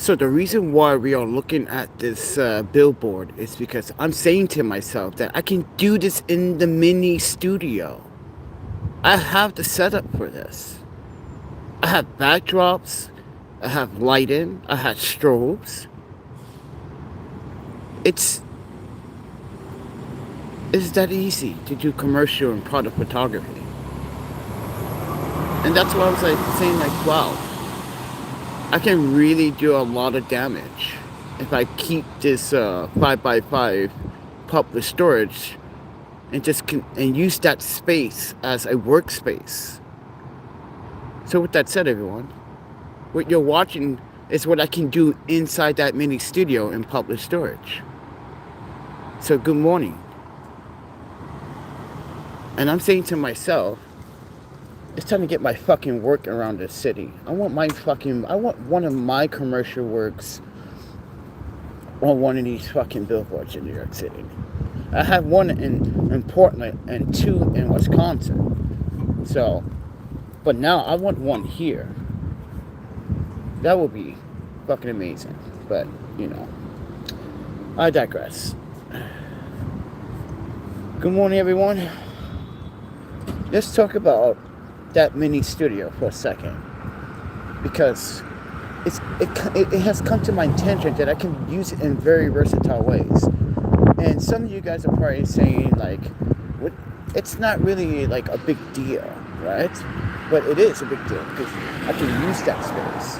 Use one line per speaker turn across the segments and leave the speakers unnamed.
So the reason why we are looking at this billboard is because I'm saying to myself that I can do this in the mini studio. I have the setup for this. I have backdrops, I have lighting, I have strobes. It's it's that easy to do commercial and product photography. And that's why I was like saying like, wow, I can really do a lot of damage if I keep this 5x5 public storage and and use that space as a workspace. So with that said, everyone, what you're watching is what I can do inside that mini studio in public storage. So good morning. And I'm saying to myself, it's time to get my fucking work around this city. I want one of my commercial works on one of these fucking billboards in New York City. I have one in Portland and two in Wisconsin. So, but now I want one here. That would be fucking amazing. But, you know, I digress. Good morning, everyone. Let's talk about that mini studio for a second, because it has come to my attention that I can use it in very versatile ways. And some of you guys are probably saying like, what? It's not really like a big deal, right? But it is a big deal because I can use that space,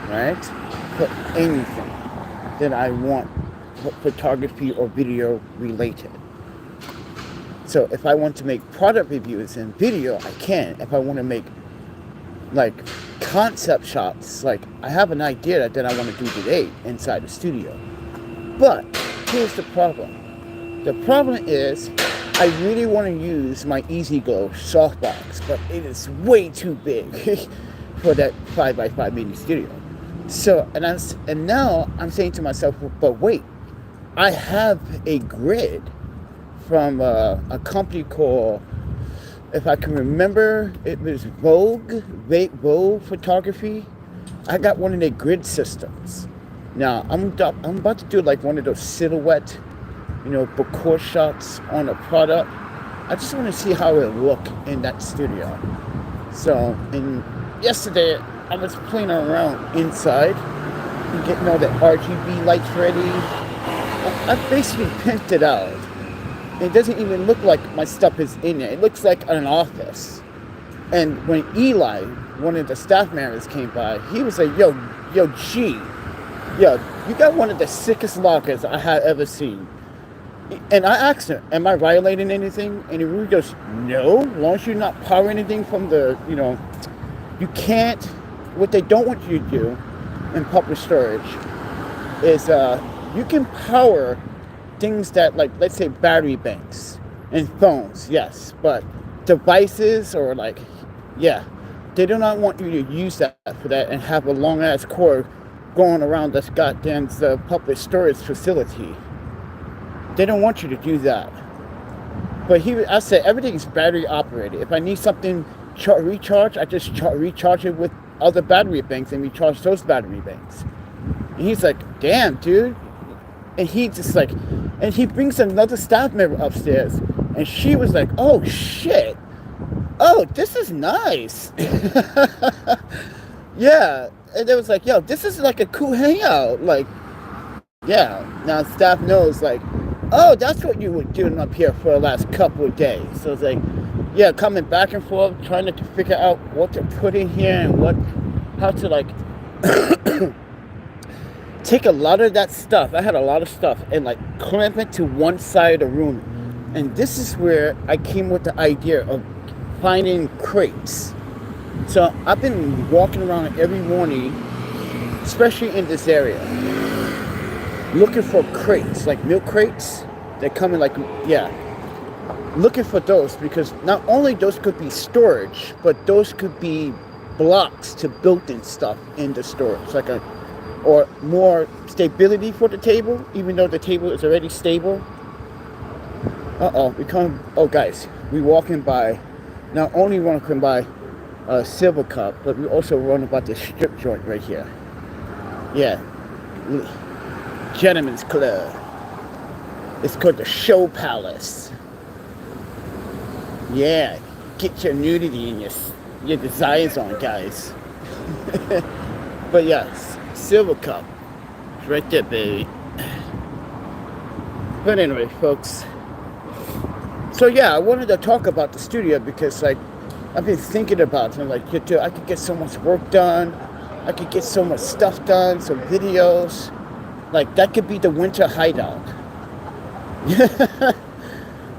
right? For anything that I want photography or video related. So if I want to make product reviews in video, I can. If I want to make like concept shots, like I have an idea that I want to do today inside the studio. But here's the problem. The problem is I really want to use my Easy Glow softbox, but it is way too big for that 5x5 mini studio. So and now I'm saying to myself, but wait, I have a grid from a company called, if I can remember, it was Vogue Photography. I got one of their grid systems. Now I'm about to do like one of those silhouette, bouquet shots on a product. I just want to see how it look in that studio. So, and yesterday I was playing around inside and getting all the RGB lights ready. I basically pimped it out. It doesn't even look like my stuff is in it. It looks like an office. And when Eli, one of the staff members, came by, he was like, yo, G, you got one of the sickest lockers I have ever seen. And I asked him, am I violating anything? And he really goes, no, as long as you're not powering anything from the, you can't, what they don't want you to do in public storage is you can power things that, like, let's say battery banks and phones, yes, but devices or they do not want you to use that for that and have a long ass cord going around this goddamn public storage facility. They don't want you to do that. But I said everything's battery operated. If I need something recharge, I just recharge it with other battery banks and recharge those battery banks. And he's like, damn, dude. And he just like, and he brings another staff member upstairs, and she was like, oh shit, oh, this is nice. Yeah, and it was like, yo, this is like a cool hangout. Like, yeah, now staff knows, like, oh, that's what you were doing up here for the last couple of days. So it's like, yeah, coming back and forth, trying to figure out what to put in here and how to like take a lot of that stuff. I had a lot of stuff and like clamp it to one side of the room. And this is where I came with the idea of finding crates. So I've been walking around every morning, especially in this area, looking for crates, like milk crates that come in looking for those, because not only those could be storage, but those could be blocks to build in stuff in the storage, or more stability for the table, even though the table is already stable. Guys, we walking by, not only walking by a Silver Cup, but we also run about this strip joint right here. Yeah, Gentlemen's Club. It's called the Show Palace. Yeah, get your nudity and your desires on, guys. But yes, Silver Cup. It's right there, baby. But anyway, folks. So yeah, I wanted to talk about the studio because like I've been thinking about it. I'm like, I could get so much work done. I could get so much stuff done, some videos. Like that could be the winter hideout.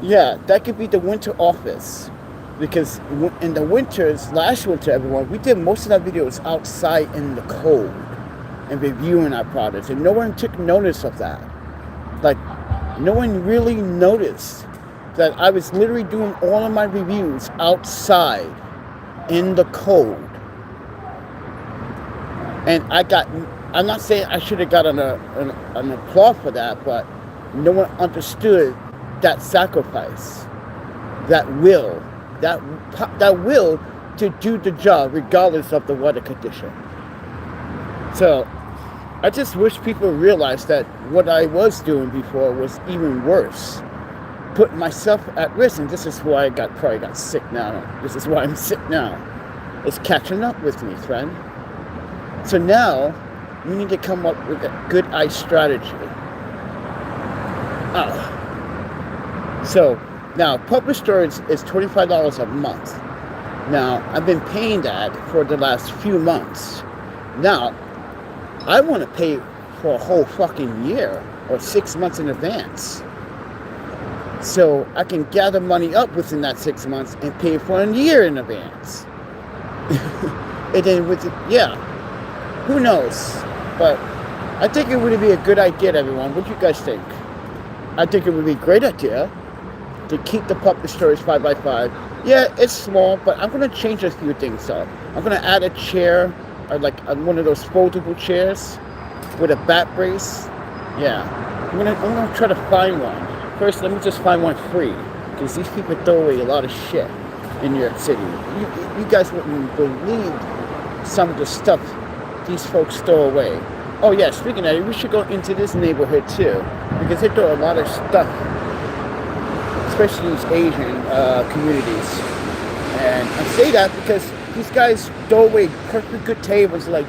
Yeah, that could be the winter office. Because in the winters, last winter, everyone, we did most of our videos outside in the cold and reviewing our products. And no one took notice of that. Like, no one really noticed that I was literally doing all of my reviews outside in the cold. And I'm not saying I should have got an applause for that, but no one understood that sacrifice, that will to do the job regardless of the weather condition. So I just wish people realized that what I was doing before was even worse, putting myself at risk. And this is why I probably got sick now. This is why I'm sick now. It's catching up with me, friend. So now we need to come up with a good eye strategy. So now public storage is $25 a month. Now I've been paying that for the last few months. Now I want to pay for a whole fucking year or 6 months in advance, so I can gather money up within that 6 months and pay for a year in advance. And then who knows? But I think it would be a good idea, everyone. What do you guys think? I think it would be a great idea to keep the public storage 5x5. Yeah, it's small, but I'm going to change a few things up. I'm going to add a chair, or like one of those foldable chairs with a back brace. Yeah, I'm gonna try to find one. First, let me just find one free, because these people throw away a lot of shit in New York City. You guys wouldn't believe some of the stuff these folks throw away. Oh yeah, speaking of that, we should go into this neighborhood too, because they throw a lot of stuff, especially these Asian communities. And I say that because these guys throw away perfect good tables, like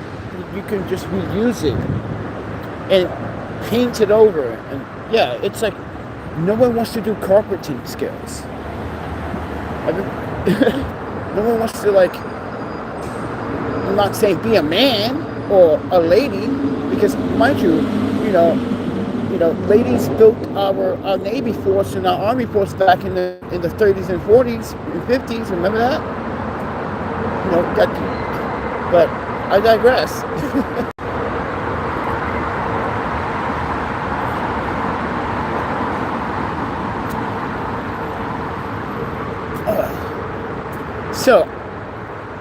you can just reuse it and paint it over. And yeah, it's like no one wants to do carpeting skills. No one wants to, like, I'm not saying be a man or a lady, because mind you, ladies built our Navy force and our Army force back in the 30s and 40s and 50s. Remember that? But I digress.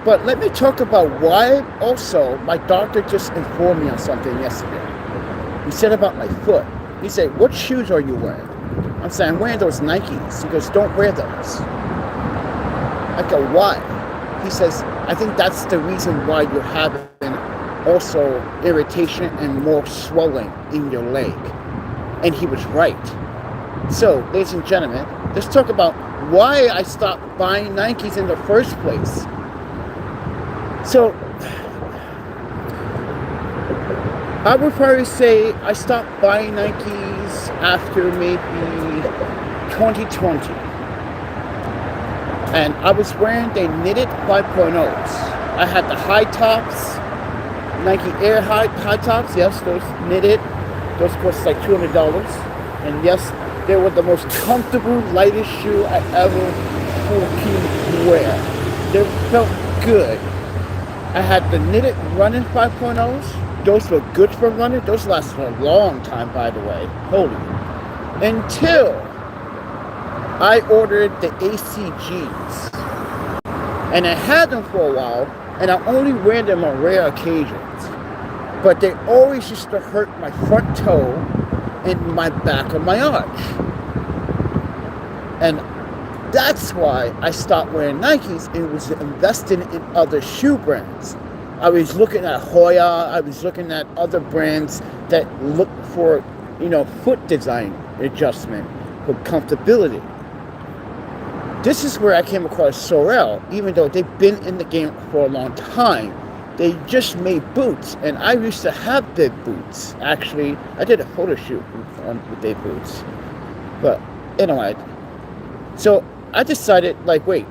But let me talk about why also my doctor just informed me on something yesterday. He said about my foot. He said, "What shoes are you wearing?" I'm saying, "I'm wearing those Nikes." He goes, "Don't wear those." I go, "Why?" He says, "I think that's the reason why you're having also irritation and more swelling in your leg." And he was right. So, ladies and gentlemen, let's talk about why I stopped buying Nikes in the first place. So, I would probably say I stopped buying Nikes after maybe 2020. And I was wearing the knitted 5.0s. I had the high tops, Nike Air high tops, yes, those knitted. Those cost like $200. And yes, they were the most comfortable, lightest shoe I ever fucking wear. They felt good. I had the knitted running 5.0s. Those were good for running. Those last for a long time, by the way. Holy. Until I ordered the ACGs. And I had them for a while, and I only wear them on rare occasions. But they always used to hurt my front toe and my back of my arch. And that's why I stopped wearing Nikes and was investing in other shoe brands. I was looking at Hoya. I was looking at other brands that look for, foot design adjustment for comfortability. This is where I came across Sorel, even though they've been in the game for a long time. They just made boots, and I used to have their boots. Actually, I did a photo shoot with their boots. But anyway, so I decided, wait,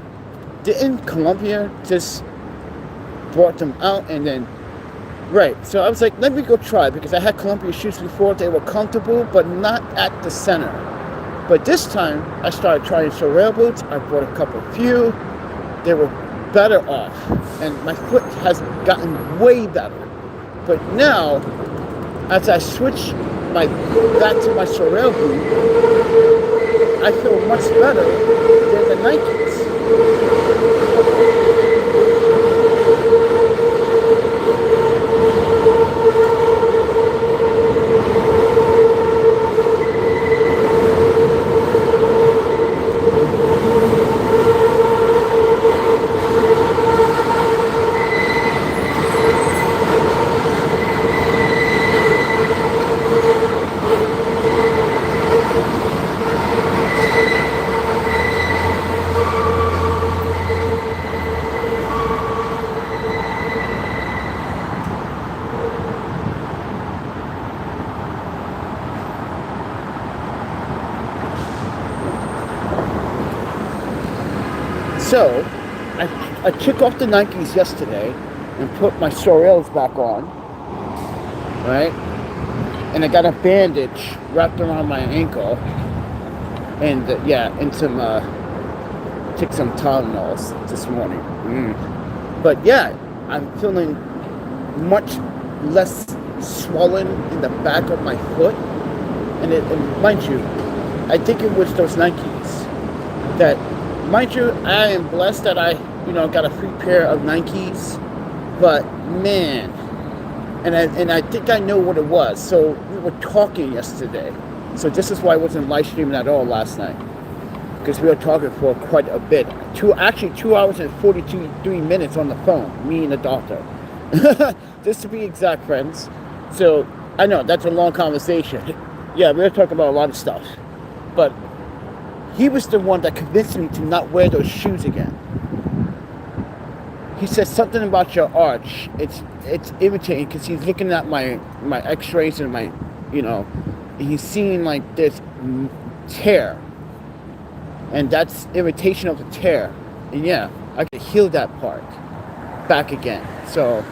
didn't Columbia just brought them out and then, right? So I was like, let me go try, because I had Columbia shoes before. They were comfortable, but not at the center. But this time, I started trying Sorel boots. I bought a few. They were better off, and my foot has gotten way better. But now, as I switch back to my Sorel boot, I feel much better than the Nikes. So, I took off the Nikes yesterday and put my Sorels back on, right? And I got a bandage wrapped around my ankle, and and took some Tylenols this morning. But yeah, I'm feeling much less swollen in the back of my foot, and mind you, I think it was those Nikes that. Mind you, I am blessed that I, got a free pair of Nikes, but man, and I think I know what it was. So we were talking yesterday, so this is why I wasn't live streaming at all last night, because we were talking for quite a bit. 2 hours and 43 minutes on the phone, me and the doctor, just to be exact, friends. So I know that's a long conversation. Yeah, we were talking about a lot of stuff, but. He was the one that convinced me to not wear those shoes again. He said something about your arch. It's irritating, because he's looking at my x-rays and my, he's seeing this tear. And that's irritation of the tear. And yeah, I could heal that part back again. So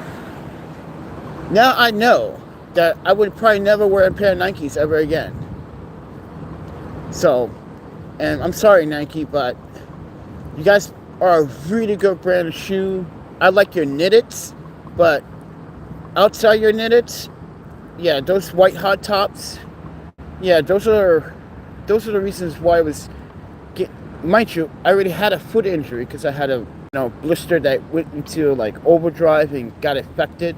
now I know that I would probably never wear a pair of Nikes ever again. So, and I'm sorry, Nike, but you guys are a really good brand of shoe. I like your Knitteds, but outside your Knitteds, yeah, those white hot tops, yeah, those are the reasons why I was mind you, I already had a foot injury because I had a blister that went into overdrive and got affected.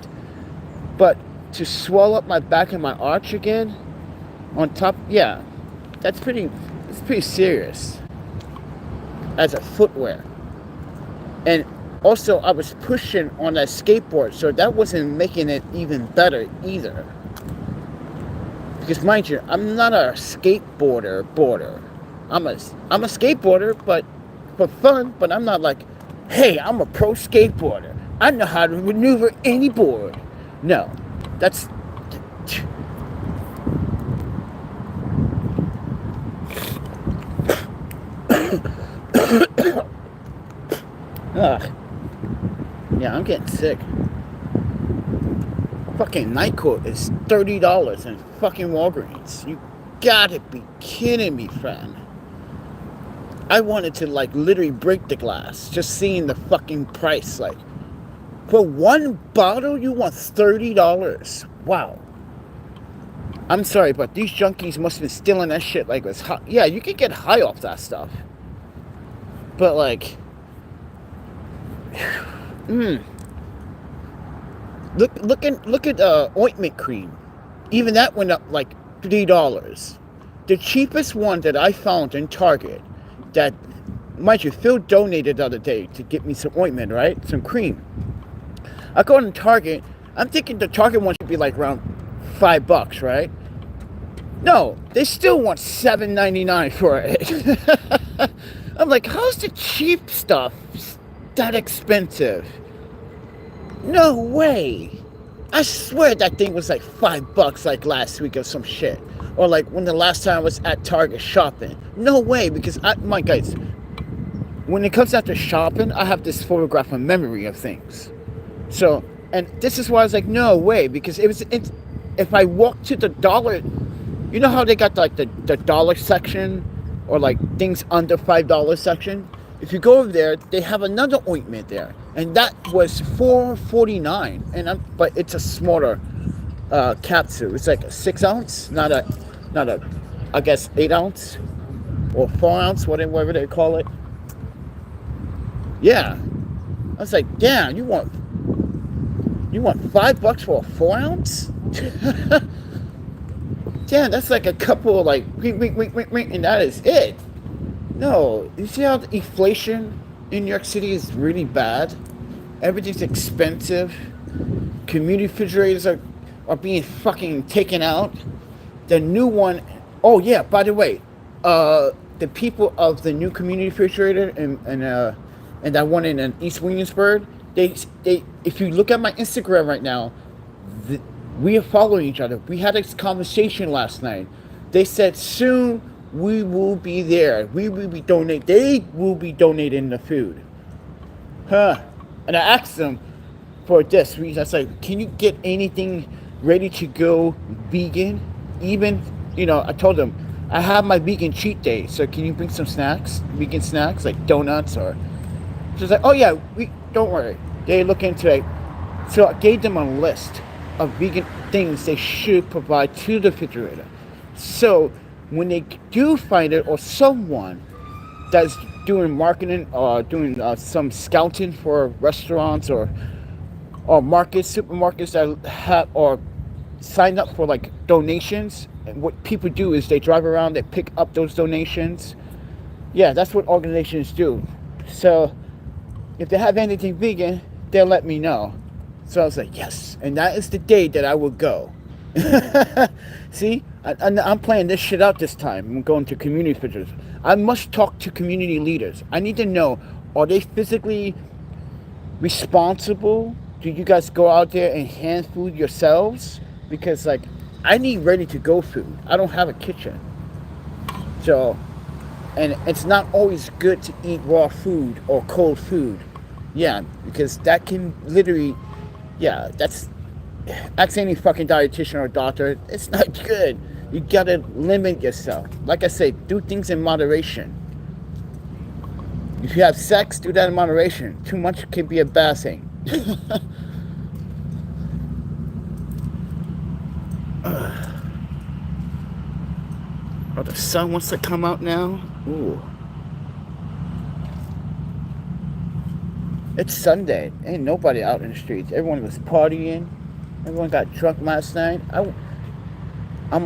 But to swell up my back and my arch again on top, yeah, it's pretty serious as a footwear. And also I was pushing on that skateboard, so that wasn't making it even better either. Because mind you, I'm not a skateboarder. I'm a skateboarder, but for fun, but I'm not hey, I'm a pro skateboarder. I know how to maneuver any board. No, that's yeah, I'm getting sick. Fucking night coat is $30 in fucking Walgreens. You gotta be kidding me, friend. I wanted to literally break the glass just seeing the fucking price. For one bottle you want $30. Wow. I'm sorry, but these junkies must have been stealing that shit like it was hot. Yeah, you can get high off that stuff. But look at ointment cream. Even that went up $3. The cheapest one that I found in Target, that, mind you, Phil donated the other day to get me some ointment, right? Some cream. I go to Target. I'm thinking the Target one should be like around $5, right? No, they still want $7.99 for it. I'm like, how's the cheap stuff that expensive? No way. I swear that thing was like $5 like last week or some shit. Or like when the last time I was at Target shopping. No way, because my guys, when it comes down to shopping, I have this photographic memory of things. So, and this is why I was like, no way, because if I walk to the dollar, you know how they got like the dollar section or like things under $5 section? If you go over there, they have another ointment there, and that was $4.49, but it's a smaller capsule. It's like a 6 ounce, not a, I guess 8 ounce or 4 ounce, whatever they call it. Yeah, I was like, damn, you want $5 for a 4 ounce? Damn, that's like a couple of like wink, and that is it. No, you see how the inflation in New York City is really bad? Everything's expensive. Community refrigerators are being fucking taken out. The new one, oh yeah, by the way, the people of the new community refrigerator and that one in East Williamsburg, they if you look at my Instagram right now, we are following each other. We had this conversation last night. They said soon we will be there. We will be donating. They will be donating the food. Huh. And I asked them for this reason. I was like, can you get anything ready to go vegan? Even, I told them, I have my vegan cheat day. So can you bring some snacks? Vegan snacks, like donuts or... She's like, oh yeah, don't worry. They look into it. So I gave them a list of vegan things they should provide to the refrigerator. So when they do find it, or someone that's doing marketing or doing some scouting for restaurants or markets, supermarkets that have or sign up for like donations, and what people do is they drive around, they pick up those donations. Yeah, that's what organizations do. So if they have anything vegan, they'll let me know. So I was like, yes. And that is the day that I will go. See, I'm playing this shit out this time. I'm going to community figures. I must talk to community leaders. I need to know, are they physically responsible? Do you guys go out there and hand food yourselves? Because, like, I need ready-to-go food. I don't have a kitchen. So, and it's not always good to eat raw food or cold food. Yeah, because that can literally... Yeah, ask any fucking dietitian or doctor. It's not good. You gotta limit yourself. Like I say, do things in moderation. If you have sex, do that in moderation. Too much can be a bad thing. Oh, the sun wants to come out now. Ooh. It's Sunday. Ain't nobody out in the streets. Everyone was partying. Everyone got drunk last night. I'm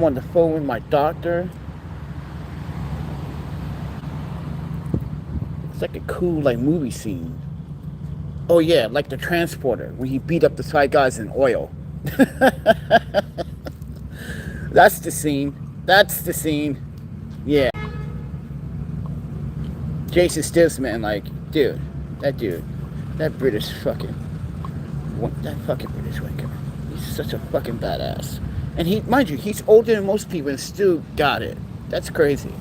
on the phone with my doctor. It's like a cool movie scene. Oh yeah, like the transporter when he beat up the 5 guys in oil. That's the scene. That's the scene. Yeah. Jason Stizzman, dude, that British fucking, that fucking British wanker. He's such a fucking badass. And mind you, he's older than most people and still got it. That's crazy.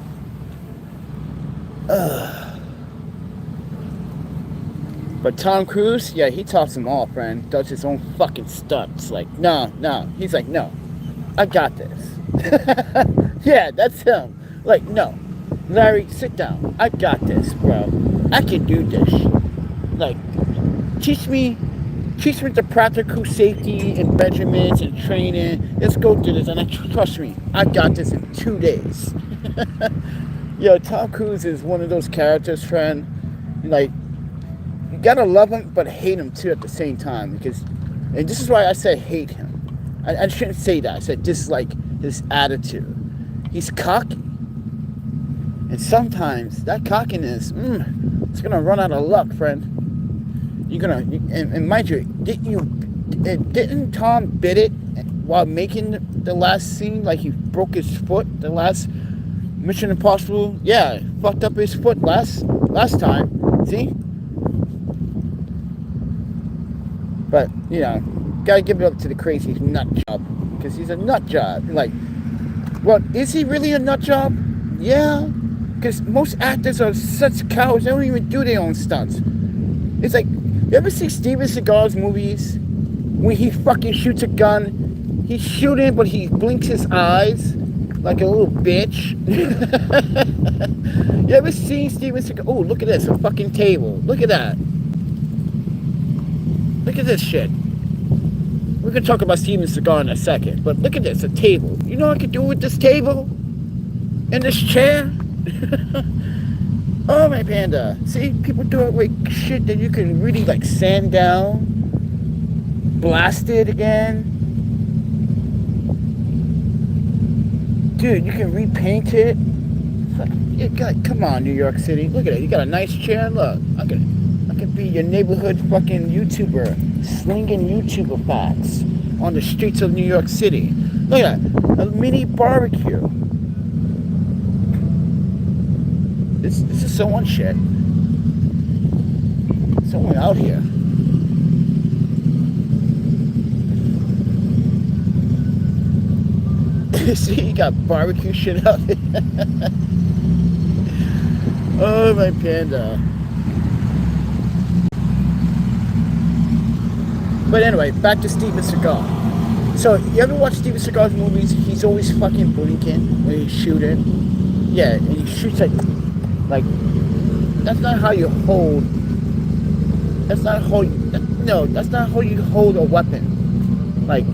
But Tom Cruise, yeah, he tops them all, friend. Does his own fucking stunts. No. He's like, no, I got this. Yeah, that's him. No. Larry, sit down. I got this, bro. I can do this. Teach me the practical safety and regiments and training. Let's go do this. And trust me, I got this in 2 days. Yo, Tom Cruise is one of those characters, friend. You gotta love him, but hate him too at the same time. And this is why I said hate him. I shouldn't say that. I said dislike his attitude. He's cocky. And sometimes that cockiness, it's gonna run out of luck, friend. You're gonna, and mind you, didn't Tom bid it while making the last scene? Like he broke his foot. The last Mission Impossible, yeah, fucked up his foot last time. See? But you know, gotta give it up to the crazy nut job, because he's a nut job. Like, well, is he really a nut job? Yeah, because most actors are such cowards. They don't even do their own stunts. It's like, you ever see Steven Seagal's movies? When he fucking shoots a gun, he's shooting, but he blinks his eyes like a little bitch. You ever seen Steven Seagal? Oh, look at this, a fucking table. Look at that. Look at this shit. We're gonna talk about Steven Seagal in a second, but look at this, a table. You know what I could do with this table? And this chair? Oh, my panda. See, people do it with shit that you can really like sand down, blast it again. Dude, you can repaint it. You got, come on, New York City. Look at it. You got a nice chair. Look, I could be your neighborhood fucking YouTuber, slinging YouTuber facts on the streets of New York City. Look at that, a mini barbecue. This is someone shit. Someone out here. See, you got barbecue shit out there. Oh, my panda. But anyway, back to Steven Seagal. So, you ever watch Steven Seagal's movies? He's always fucking blinking when he's shooting. Yeah, and he shoots like, that's not how you hold. That's not how. No, that's not how you hold a weapon. Like,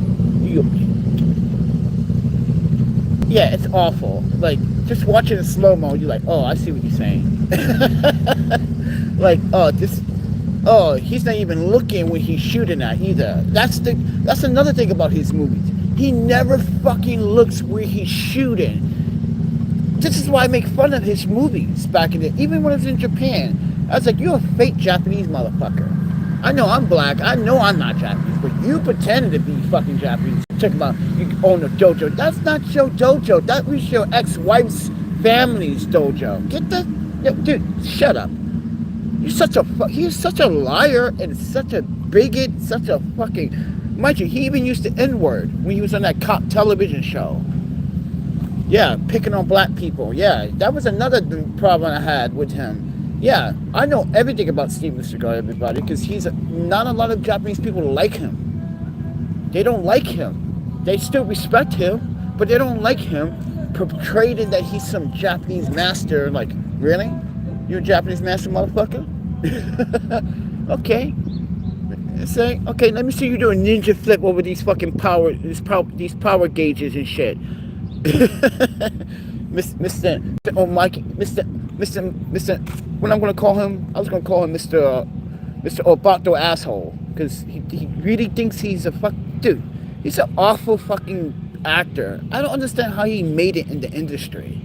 yeah, it's awful. Like, just watching in slow-mo, you're like, oh, I see what you're saying. Like, he's not even looking when he's shooting at either. That's another thing about his movies. He never fucking looks where he's shooting. This is why I make fun of his movies back in the, even when I was in Japan. I was like, you're a fake Japanese motherfucker. I know I'm black. I know I'm not Japanese, but you pretended to be fucking Japanese. Check about you own a dojo. That's not your dojo. That was your ex-wife's family's dojo. Get the, dude, shut up. He's such a liar and such a bigot, such a fucking, mind you, he even used the N-word when he was on that cop television show. Yeah, picking on black people. Yeah, that was another problem I had with him. Yeah, I know everything about Steven Seagal, everybody, because not a lot of Japanese people like him. They don't like him. They still respect him, but they don't like him, portraying that he's some Japanese master. Like, really? You're a Japanese master, motherfucker? Okay. Say, okay, let me see you do a ninja flip over these fucking power gauges and shit. Mr. What I'm gonna call him? I was gonna call him Mr. Obato asshole, because he really thinks he's a dude. He's an awful fucking actor. I don't understand how he made it in the industry.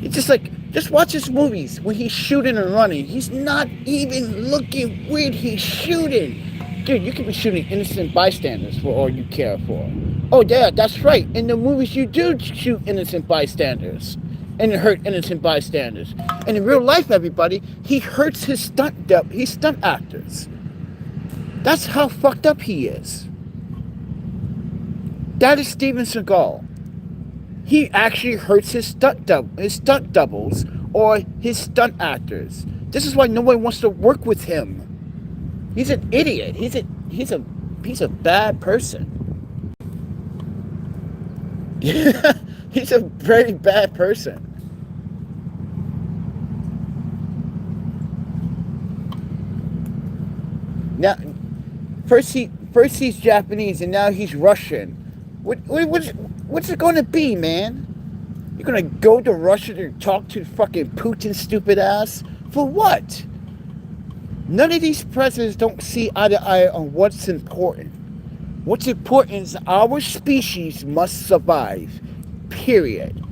It's just like, just watch his movies when he's shooting and running. He's not even looking where he's shooting. Dude, you could be shooting innocent bystanders for all you care for. Oh, yeah, that's right. In the movies, you do shoot innocent bystanders and hurt innocent bystanders. And in real life, everybody, he hurts his stunt actors. That's how fucked up he is. That is Steven Seagal. He actually hurts his stunt doubles or his stunt actors. This is why no one wants to work with him. He's an idiot. He's a bad person. He's a very bad person. Now, first he's Japanese and now he's Russian. What's it going to be, man? You're going to go to Russia to talk to fucking Putin's stupid ass? For what? None of these presidents don't see eye to eye on what's important. What's important is our species must survive. Period.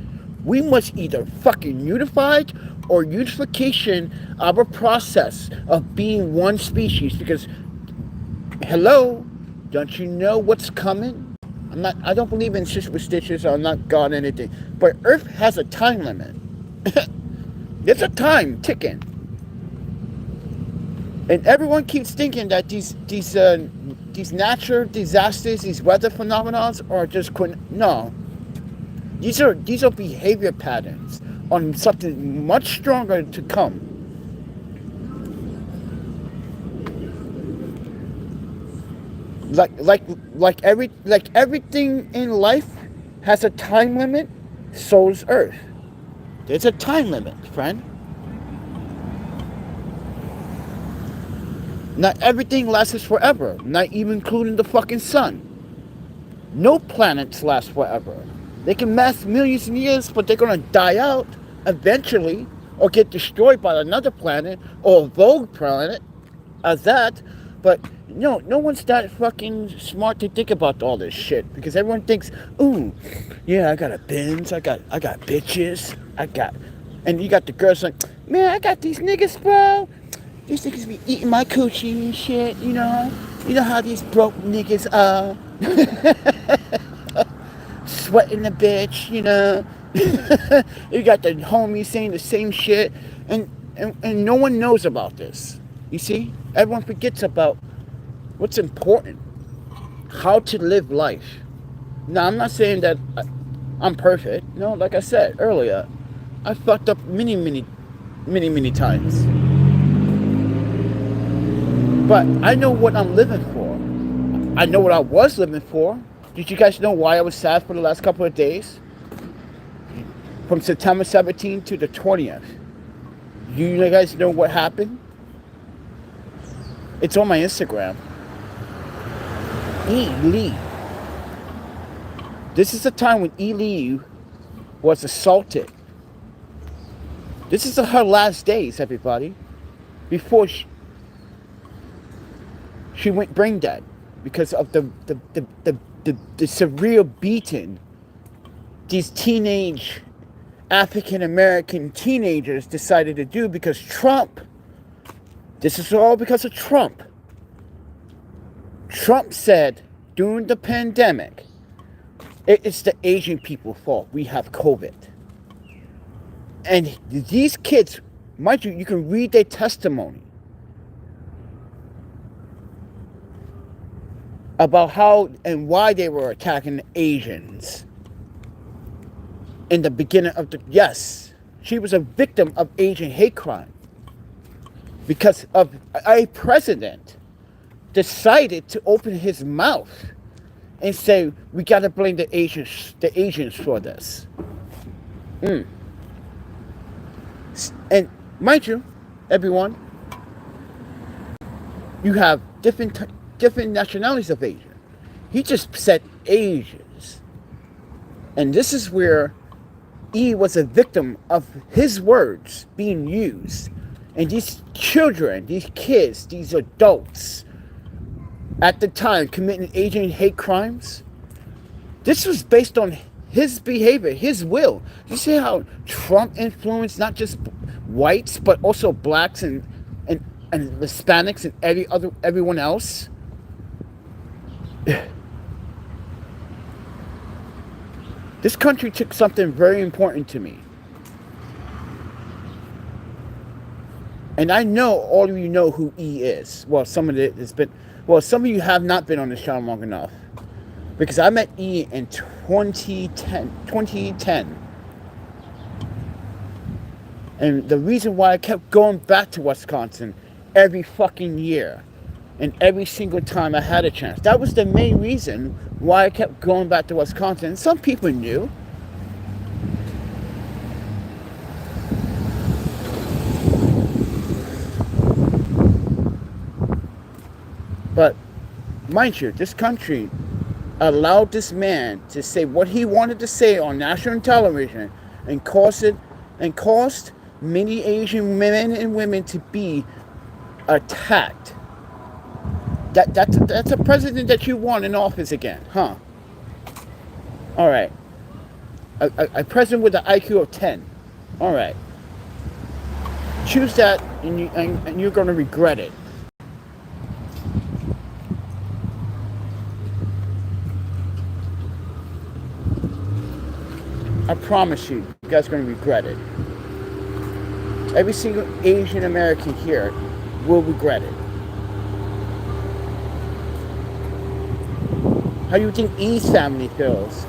We must either fucking unified or unification of a process of being one species. Because, hello, don't you know what's coming? I don't believe in superstitions, or I'm not God or anything, but Earth has a time limit. There's a time ticking. And everyone keeps thinking that these natural disasters, these weather phenomena are just no. These are behavior patterns on something much stronger to come. Like everything in life has a time limit, so's Earth. There's a time limit, friend. Not everything lasts forever, not even including the fucking sun. No planets last forever. They can last millions of years, but they're gonna die out eventually, or get destroyed by another planet, or a rogue planet, as that. But no one's that fucking smart to think about all this shit, because everyone thinks, ooh, yeah, I got a Benz, I got bitches, and you got the girls like, man, I got these niggas, bro. These niggas be eating my coochie and shit, you know? You know how these broke niggas are. Sweating the bitch, you know? You got the homies saying the same shit. And no one knows about this. You see? Everyone forgets about what's important. How to live life. Now, I'm not saying that I'm perfect. No, like I said earlier, I fucked up many times. But I know what I'm living for. I know what I was living for. Did you guys know why I was sad for the last couple of days? From September 17th to the 20th. You guys know what happened? It's on my Instagram. E. Lee. This is the time when E. Lee was assaulted. This is her last days, everybody. Before she went brain dead because of the surreal beating these teenage African American teenagers decided to do, because Trump. This is all because of Trump. Trump said during the pandemic, it's the Asian people's fault. We have COVID. And these kids, mind you, you can read their testimony about how and why they were attacking the Asians in the beginning of the... Yes, she was a victim of Asian hate crime because of a president decided to open his mouth and say, we got to blame the Asians for this. And mind you, everyone, you have different nationalities of Asian. He just said Asians. And this is where E was a victim of his words being used. And these children, these kids, these adults, at the time committing Asian hate crimes, this was based on his behavior, his will. You see how Trump influenced not just whites, but also blacks and Hispanics and everyone else? This country took something very important to me. And I know all of you know who E is. Well, some of you have not been on this channel long enough. Because I met E in 2010. And the reason why I kept going back to Wisconsin every fucking year, and every single time I had a chance, that was the main reason why I kept going back to Wisconsin. And some people knew. But mind you, this country allowed this man to say what he wanted to say on national television and caused many Asian men and women to be attacked. That's a president that you want in office again, huh? All right. A president with an IQ of 10. All right. choose that, and you're going to regret it. I promise you, you guys are going to regret it. Every single Asian American here will regret it. How do you think E's family feels?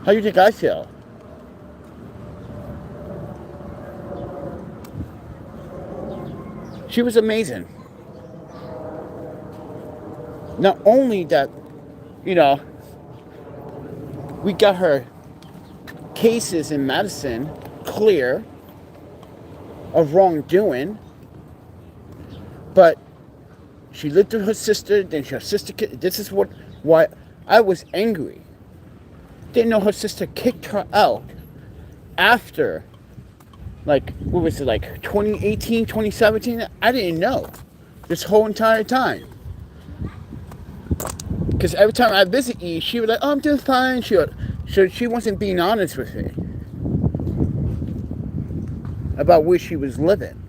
How do you think I feel? She was amazing. Not only that, you know, we got her cases in Madison clear of wrongdoing, but she lived with her sister, then her sister, this is why I was angry. Didn't know her sister kicked her out after, like, what was it, like 2018, 2017? I didn't know this whole entire time. Because every time I visit E, she was like, oh, I'm doing fine. She wasn't being honest with me about where she was living.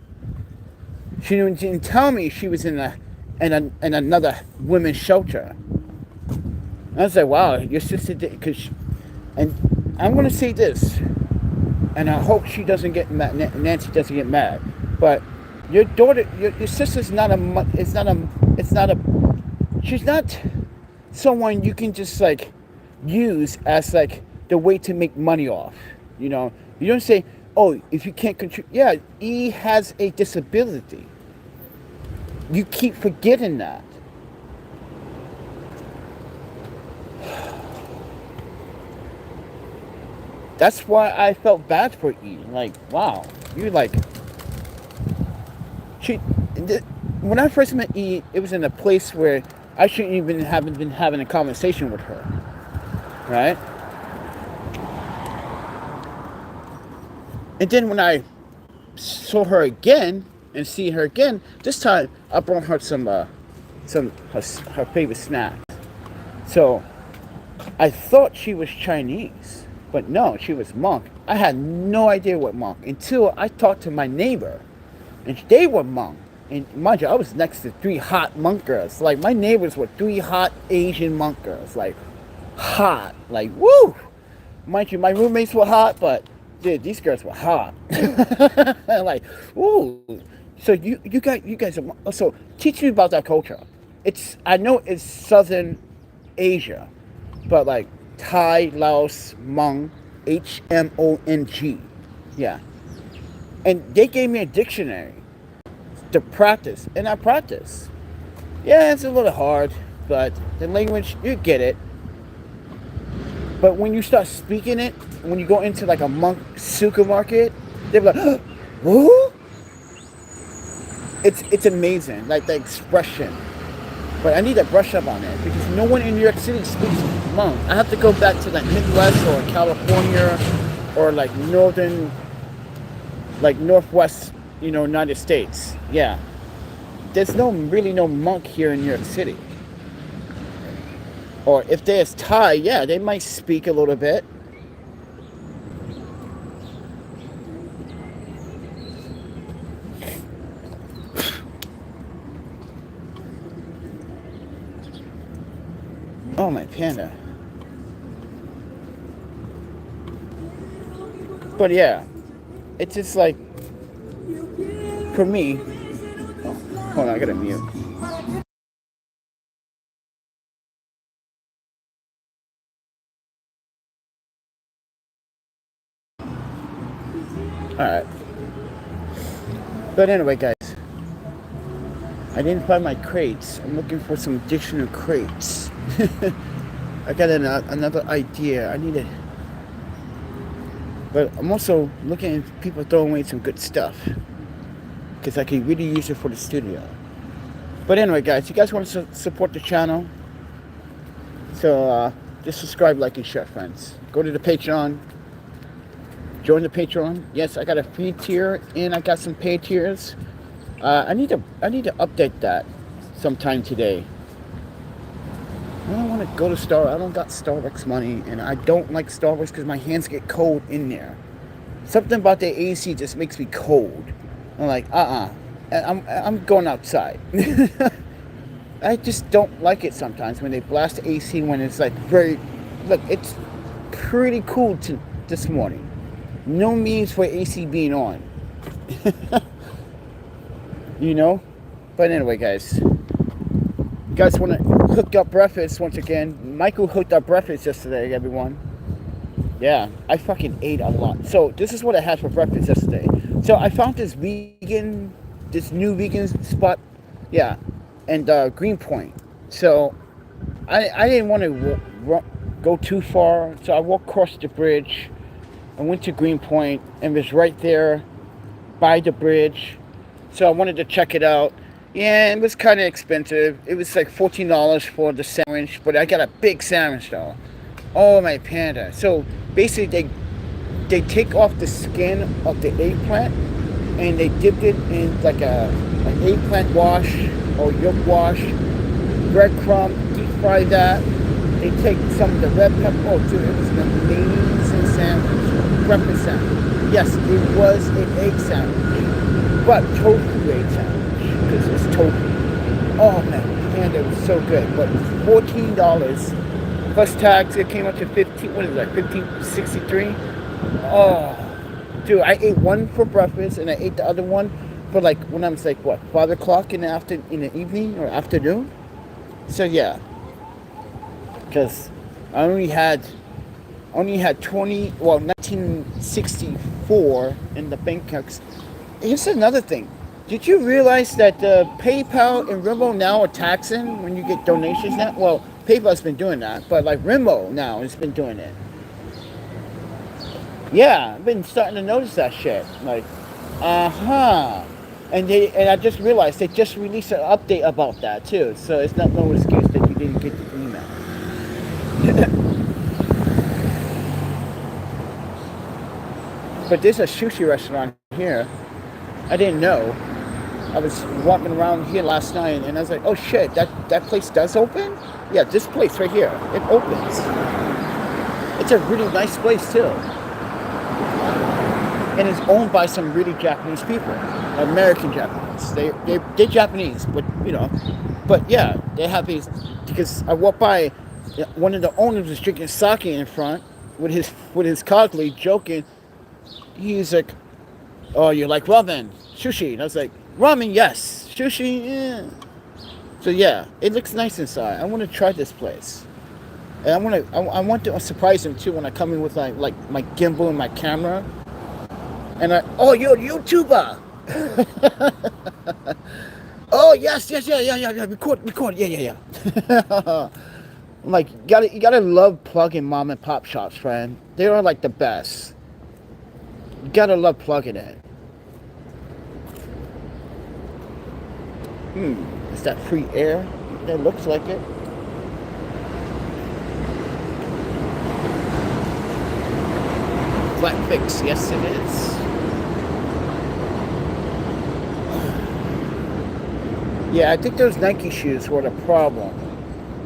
She didn't tell me she was in another women's shelter. I was like, wow, your sister did, and I'm going to say this, and I hope she doesn't get mad, Nancy doesn't get mad, but your daughter, your sister's she's not someone you can just like use as like the way to make money off. You know, you don't say, oh, if you can't contribute. Yeah, E has a disability. You keep forgetting that. That's why I felt bad for E. Like, wow, you like. When I first met E, it was in a place where I shouldn't even have been having a conversation with her, right? And then when I saw her again and see her again, this time I brought her some her favorite snacks. So I thought she was Chinese, but no, she was Hmong. I had no idea what Hmong until I talked to my neighbor, and they were Hmong. And mind you, I was next to 3 hot Hmong girls. Like, my neighbors were 3 hot Asian Hmong girls. Like, hot. Like, woo! Mind you, my roommates were hot, but, dude, these girls were hot. Like, woo! So you guys are... So, teach me about that culture. I know it's Southern Asia, but, like, Thai, Laos, Hmong, Hmong. Yeah. And they gave me a dictionary to practice, and I practice. Yeah, it's a little hard, but the language, you get it. But when you start speaking it, when you go into like a Hmong supermarket, they're like, who? It's amazing, like the expression. But I need to brush up on it because no one in New York City speaks Hmong. I have to go back to like Midwest or California or like Northwest, United States. Yeah. There's really no Hmong here in New York City. Or if there's Thai, yeah, they might speak a little bit. Oh, my panda. But yeah, it's just like, for me, hold on, I gotta mute. Alright. But anyway, guys, I didn't find my crates. I'm looking for some additional crates. I got another idea. I need it. But I'm also looking at people throwing away some good stuff, because I can really use it for the studio. But anyway, guys, you guys want to support the channel, so just subscribe, like, and share, friends. Go to the Patreon. Join the Patreon. Yes, I got a free tier and I got some paid tiers. I need to update that sometime today. I don't want to go to Starbucks. I don't got Starbucks money, and I don't like Starbucks because my hands get cold in there. Something about the AC just makes me cold. I'm like, I'm going outside. I just don't like it sometimes when they blast the AC when it's like very, look, it's pretty cool this morning. No means for AC being on. You know? But anyway, guys. You guys want to hook up breakfast once again. Michael hooked up breakfast yesterday, everyone. Yeah, I fucking ate a lot. So this is what I had for breakfast yesterday. So I found this new vegan spot. Yeah, and Greenpoint. So I didn't want to go too far. So I walked across the bridge. I went to Greenpoint and was right there by the bridge. So I wanted to check it out. Yeah, it was kind of expensive. It was like $14 for the sandwich, but I got a big sandwich though. Oh my panda. So basically they take off the skin of the eggplant and they dip it in like an eggplant wash or yolk wash, breadcrumb, deep fry that. They take some of the red pepper. Oh dude, it was an amazing sandwich. Breakfast sandwich. Yes, it was an egg sandwich. But tofu egg sandwich. Because it's tofu. Oh man, panda was so good. But $14 plus tax, it came up to 15. What is that? 15.63. Oh, dude, I ate one for breakfast and I ate the other one for like when I was like what 5 o'clock in the evening or afternoon. So yeah, because I only had 1964 in the bank account. Here's another thing. Did you realize that PayPal and Venmo now are taxing when you get donations now? Well, PayPal's been doing that, but like Venmo now has been doing it. Yeah, I've been starting to notice that shit. Like, and I just realized they just released an update about that too. So it's not no excuse that you didn't get the email. But there's a sushi restaurant here. I didn't know. I was walking around here last night and I was like, oh shit, that place does open? Yeah, this place right here, it opens. It's a really nice place too. And it's owned by some really Japanese people, American Japanese. They're Japanese, but you know, but yeah, they have these, because I walked by, one of the owners was drinking sake in front with his colleague joking. He's like, oh, you like ramen, sushi? And I was like, ramen, yes. Sushi, yeah. So yeah, it looks nice inside. I want to try this place, and I want to surprise him too when I come in with like my gimbal and my camera. And oh, you're a YouTuber. Oh yes, yeah. Record, yeah. I'm like, you gotta love plugging mom and pop shops, friend. They are like the best. You gotta love plugging it. Is that free air? That looks like it. Flat fix, yes it is. Yeah, I think those Nike shoes were the problem.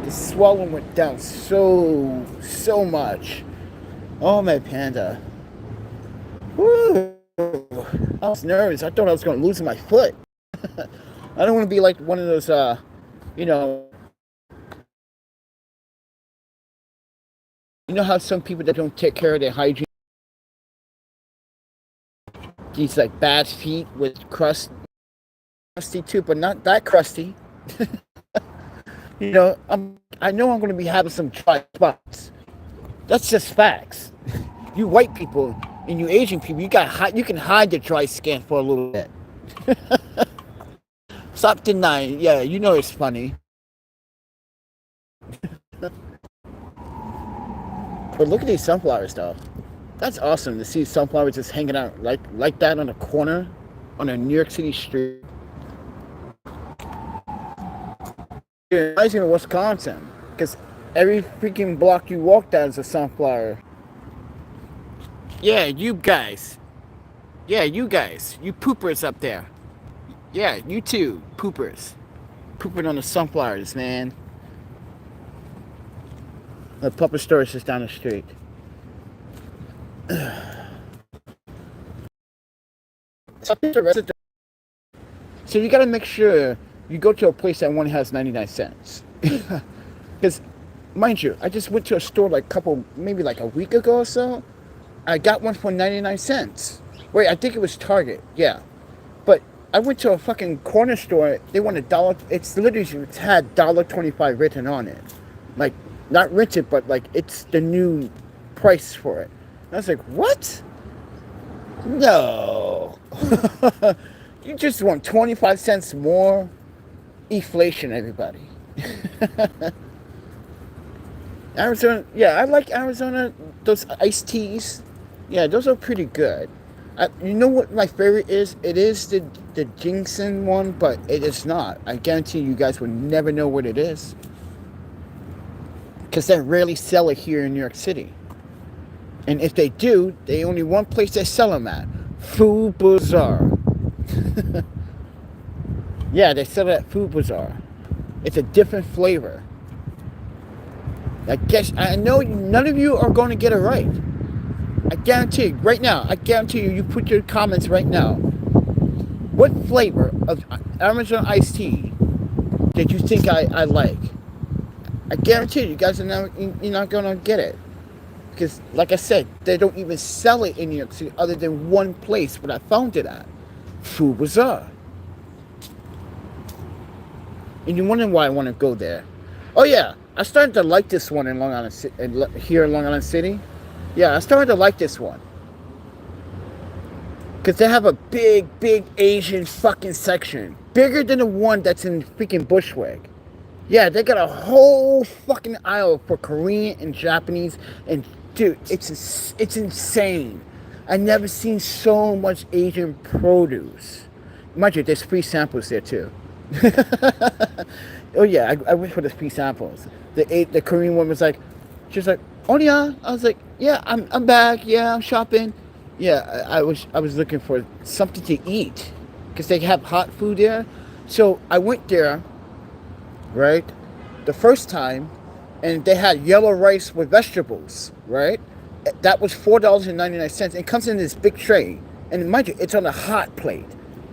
The swelling went down so much. Oh my panda. Woo! I was nervous. I thought I was going to lose my foot. I don't want to be like one of those, you know how some people that don't take care of their hygiene, these like bad feet with crusty too, but not that crusty. I know I'm going to be having some dry spots. That's just facts. You white people and you Asian people, you can hide the dry skin for a little bit. Stop denying. Yeah, you know it's funny. But look at these sunflowers, though. That's awesome to see sunflowers just hanging out like that on a corner on a New York City street. It reminds me of Wisconsin, because every freaking block you walk down is a sunflower. Yeah, you guys. You poopers up there. Yeah, you too, poopers. Pooping on the sunflowers, man. The puppet store is just down the street. So you gotta make sure you go to a place that only has 99 cents. Because, mind you, I just went to a store maybe like a week ago or so. I got one for 99 cents. Wait, I think it was Target, yeah. But I went to a fucking corner store. They want $1. It's literally had $1.25 written on it. Like, not written, but like it's the new price for it. And I was like, what? No. You just want 25 cents more? Inflation, everybody. Arizona, yeah, I like Arizona. Those iced teas, yeah, those are pretty good. You know what my favorite is? It is the ginseng one, but it is not. I guarantee you guys will never know what it is. Because they rarely sell it here in New York City. And if they do, they only one place they sell them at. Food Bazaar. Yeah, they sell it at Food Bazaar. It's a different flavor. I know none of you are going to get it right. I guarantee you, right now, you put your comments right now. What flavor of Amazon iced tea did you think I like? I guarantee you guys you're not going to get it. Because, like I said, they don't even sell it in New York City other than one place where I found it at. Food Bazaar. And you're wondering why I want to go there. Oh, yeah. I started to like this one in Long Island, here in Long Island City. Yeah, I started to like this one. Because they have a big Asian fucking section. Bigger than the one that's in freaking Bushwick. Yeah, they got a whole fucking aisle for Korean and Japanese. And, dude, it's insane. I never seen so much Asian produce. Mind you, there's free samples there, too. Oh, yeah, I went for the free samples. The Korean woman was like, she was like, oh, yeah. I was like, yeah, I'm back. Yeah, I'm shopping. Yeah, I was looking for something to eat. Because they have hot food there. So I went there, right, the first time, and they had yellow rice with vegetables, right? That was $4.99. It comes in this big tray. And mind you, it's on a hot plate,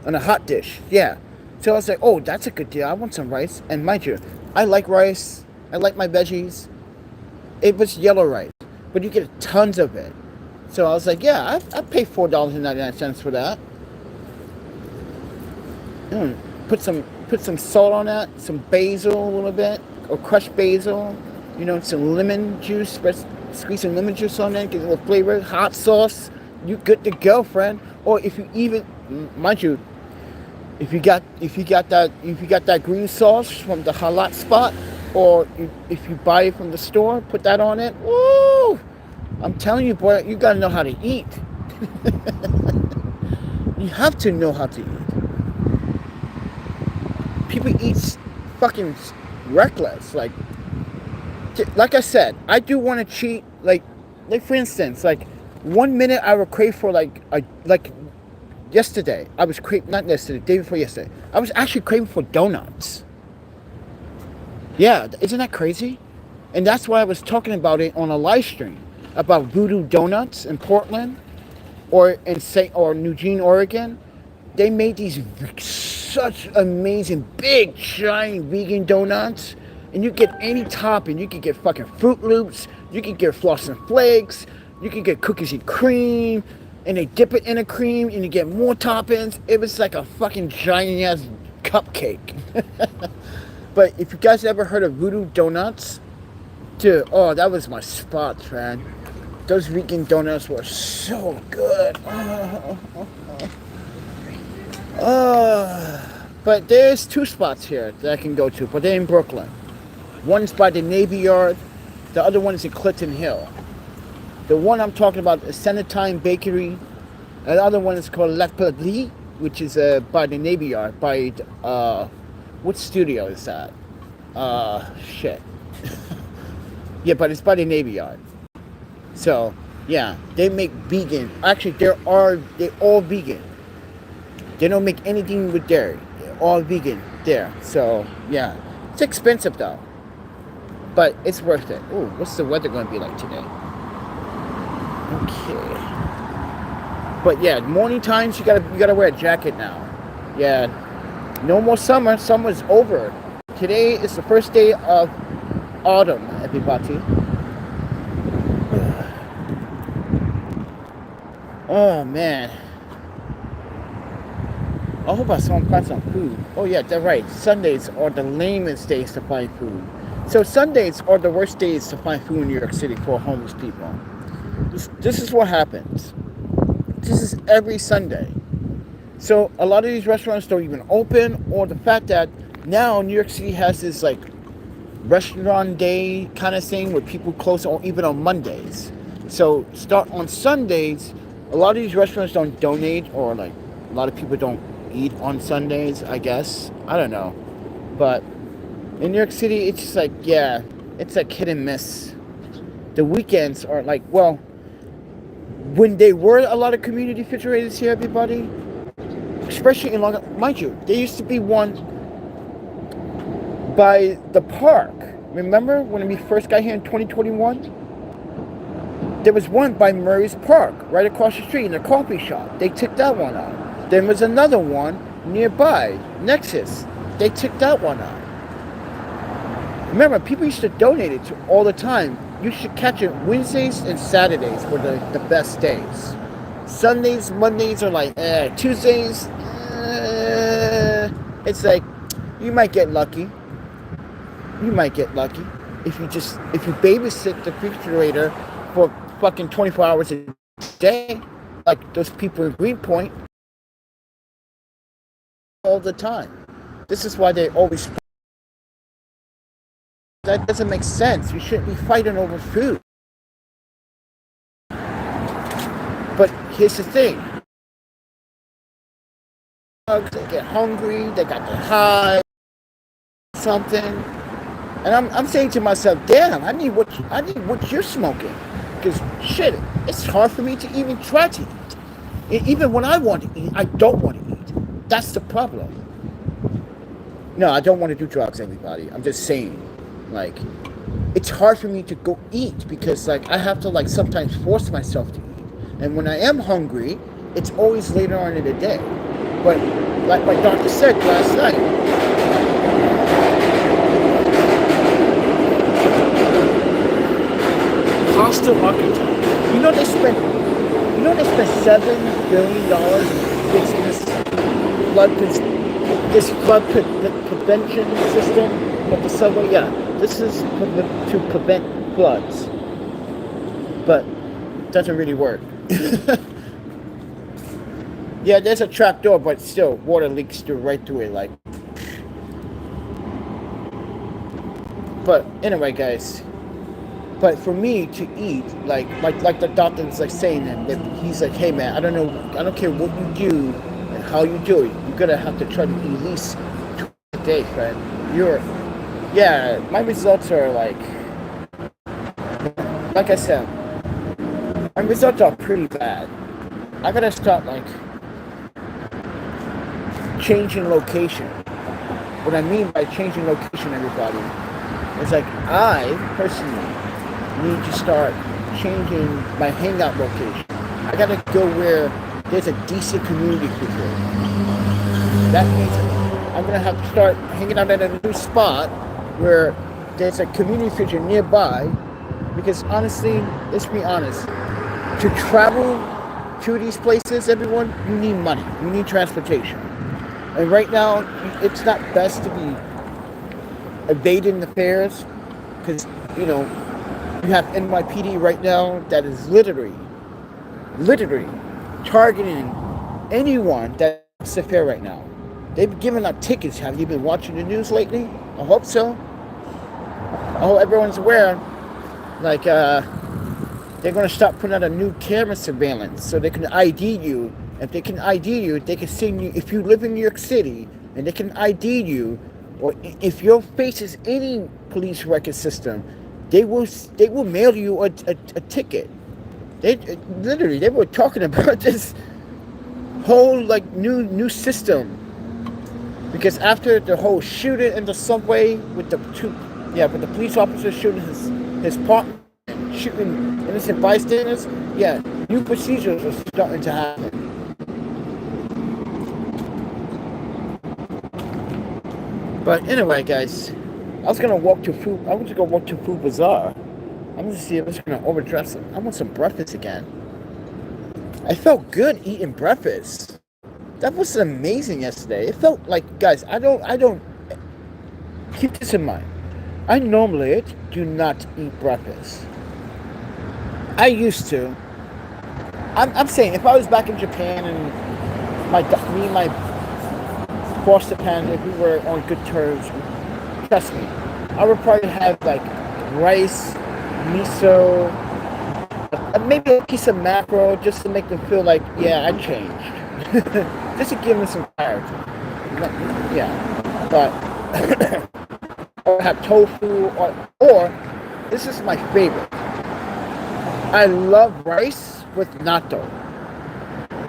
on a hot dish, yeah. So I was like, oh, that's a good deal. I want some rice. And mind you, I like rice. I like my veggies. It was yellow rice, but you get tons of it. So I was like, yeah, I pay $4.99 for that. Put some salt on that, some basil a little bit, or crushed basil. You know, some lemon juice. Squeeze some lemon juice on there, get a little flavor. Hot sauce. You good to go, friend. Or if you even, mind you, if you got that green sauce from the halal spot, or if you buy it from the store, put that on it. Woo! I'm telling you, boy, you gotta know how to eat. You have to know how to eat. People eat fucking reckless. Like I said, I do want to cheat. Like for instance, like 1 minute I would crave for like yesterday. I was craving, not yesterday, day before yesterday. I was actually craving for donuts. Yeah, isn't that crazy? And that's why I was talking about it on a live stream about Voodoo Donuts in Portland or in Eugene, Oregon. They made these such amazing, big, giant vegan donuts. And you get any topping. You can get fucking Fruit Loops. You can get Frosted Flakes. You can get cookies and cream. And they dip it in a cream and you get more toppings. It was like a fucking giant ass cupcake. But if you guys ever heard of Voodoo Donuts, dude, oh, that was my spot, man. Those vegan donuts were so good. But there's two spots here that I can go to, but they're in Brooklyn. One's by the Navy Yard. The other one is in Clinton Hill. The one I'm talking about is Senatine Bakery. And the other one is called La Paglie, which is by the Navy Yard. By, what studio is that? Shit. Yeah, but it's by the Navy Yard. So, yeah, they make vegan. Actually, they're all vegan. They don't make anything with dairy. They're all vegan there. So, yeah. It's expensive, though. but it's worth it. Ooh, what's the weather going to be like today? Okay. But yeah, morning times you gotta wear a jacket now. Yeah, no more summer. Summer's over. Today is the first day of autumn, everybody. Oh man. I hope I find some food. Oh yeah, that's right. Sundays are the lamest days to find food. So Sundays are the worst days to find food in New York City for homeless people. This is what happens. This is every Sunday. So a lot of these restaurants don't even open, or the fact that now New York City has this like restaurant day kind of thing where people close even on Mondays. So start on Sundays, a lot of these restaurants don't donate, or like a lot of people don't eat on Sundays, I guess. I don't know. But in New York City, it's just like, yeah, it's like hit and miss. The weekends are like, well, when they were a lot of community refrigerators here, everybody, especially in Long Island, mind you, there used to be one by the park. Remember when we first got here in 2021? There was one by Murray's Park, right across the street in a coffee shop. They took that one out. Then was another one nearby, Nexus. They took that one out. Remember, people used to donate it all the time. You should catch it. Wednesdays and Saturdays were the best days. Sundays, Mondays are like, Tuesdays, it's like, you might get lucky. You might get lucky if you babysit the refrigerator for fucking 24 hours a day, like those people in Greenpoint, all the time. This is why they always. That doesn't make sense. You shouldn't be fighting over food. But here's the thing. They get hungry. They got the high. Something. And I'm saying to myself, damn, I need what you're smoking. Because shit, it's hard for me to even try to eat. Even when I want to eat, I don't want to eat. That's the problem. No, I don't want to do drugs, everybody. I'm just saying. Like, it's hard for me to go eat because, like, I have to, like, sometimes force myself to eat. And when I am hungry, it's always later on in the day. But, like my doctor said last night, hostile architect. You know they spent $7 billion fixing this flood prevention system of the subway. Yeah, this is to prevent floods, but it doesn't really work. Yeah, there's a trap door, but still, water leaks right through it. Like, but anyway, guys. But for me to eat, like the doctor's like saying, that he's like, hey man, I don't care what you do and how you do it, you're gonna have to try to eat at least 2 a day, friend. My results are like I said, my results are pretty bad. I gotta start like changing location. What I mean by changing location, everybody, is like I personally need to start changing my hangout location. I gotta go where there's a decent community figure. That means I'm gonna have to start hanging out at a new spot where there's a community figure nearby. Because honestly, let's be honest, to travel to these places, everyone, you need money. You need transportation. And right now, it's not best to be evading the fares because, you know, you have NYPD right now that is literally targeting anyone that's a fare right now. They've given out tickets. Have you been watching the news lately? I hope so. I hope everyone's aware. Like, they're going to start putting out a new camera surveillance so they can ID you. If they can ID you, they can send you, if you live in New York City, and they can ID you, or if your face is any police record system, they will mail you a ticket. They were talking about this whole like new system because after the whole shooting in the subway with the two Yeah, but the police officer shooting his partner, shooting innocent bystanders. Yeah, new procedures are starting to happen. But anyway, guys, I was gonna walk to food. I was gonna walk to Food Bazaar. I'm gonna see if it's gonna overdress it. I want some breakfast again. I felt good eating breakfast. That was amazing yesterday. It felt like, guys, I don't keep this in mind. I normally do not eat breakfast. I used to. I'm saying if I was back in Japan and me and my foster panda, if we were on good terms, trust me, I would probably have like rice, miso, maybe a piece of mackerel just to make them feel like, yeah, I changed. Just to give them some clarity. Yeah. But or have tofu or this is my favorite. I love rice with natto.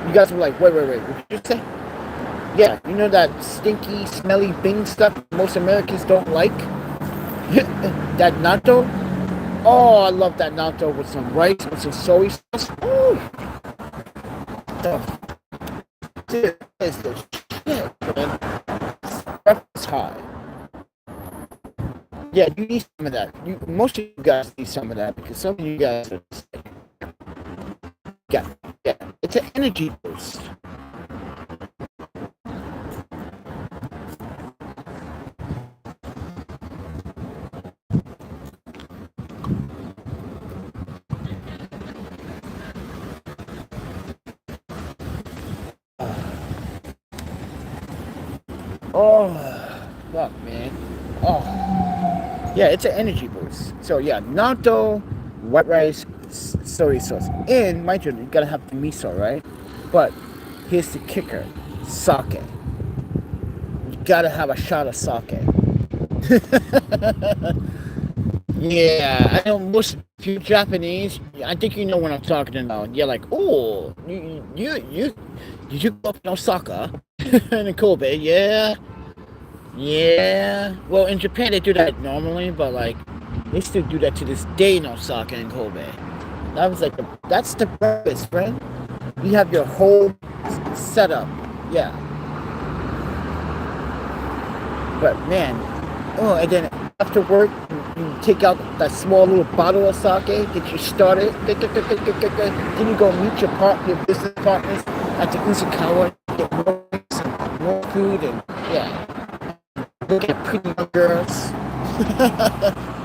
You guys were like, wait, what did you say? Yeah, you know that stinky, smelly Bing stuff most Americans don't like? That natto? Oh, I love that natto with some rice, with some soy sauce. Ooh! Dude, is the shit, man. Breakfast high. Yeah, you need some of that. Most of you guys need some of that because some of you guys are just like, yeah. It's an energy boost. Oh, fuck, man. Oh, yeah, it's an energy boost. So yeah, natto, white rice, soy sauce, and mind you, you gotta have the miso, right? But here's the kicker: sake. You gotta have a shot of sake. Yeah, I know most of you Japanese. I think you know what I'm talking about. You're like, oh, did you go up in Osaka in Kobe? Yeah. Yeah. Well, in Japan they do that normally, but like they still do that to this day in Osaka and Kobe. That was like that's the breakfast, friend. You have your whole setup. Yeah. But man, oh, and then after work, you take out that small little bottle of sake that you started. Then you go meet your business partners at the Uzakawa, get more food, and yeah. Look at pretty young girls.